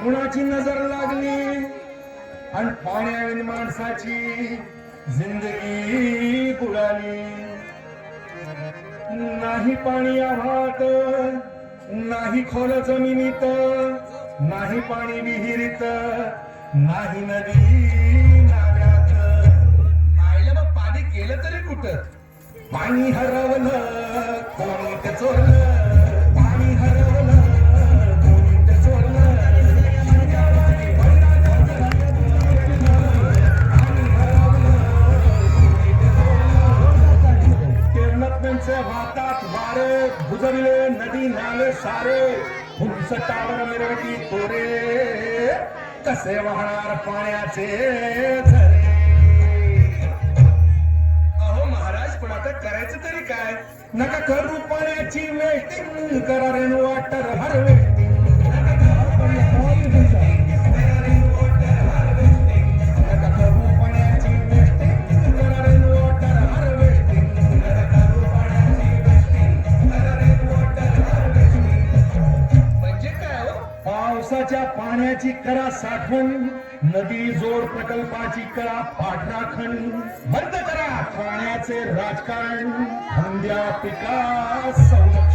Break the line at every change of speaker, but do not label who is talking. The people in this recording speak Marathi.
कुणाची नजर लागली आणि पाण्याने माणसाची जिंदगी बुडाली. नाही पाणी आभाळात, नाही खोल जमिनीत, नाही पाणी विहिरीत, नाही नदी नाल्यात. आईला मग पाणी गेलं तरी कुठं? पाणी हरवलं कोणी ते चोरलं, पाणी हरवलं कोणी ते चोरलं. भातात वारे गुजरले नदी नाले सारे, हुंसटावर मिरवती तोरे, कसे वाहणार पाण्याचे झरे. अहो महाराज, पण आता करायचं तरी काय? नका करू पाण्याची वेस्टिंग, करा रेन वॉटर हार्वेस्टिंग. पावसाच्या पाण्याची करा साठवण, नदी जोड प्रकल्पाची करा पाठराखण. बंद करा पाण्याचे राजकारण, द्या पिका संरक्षण.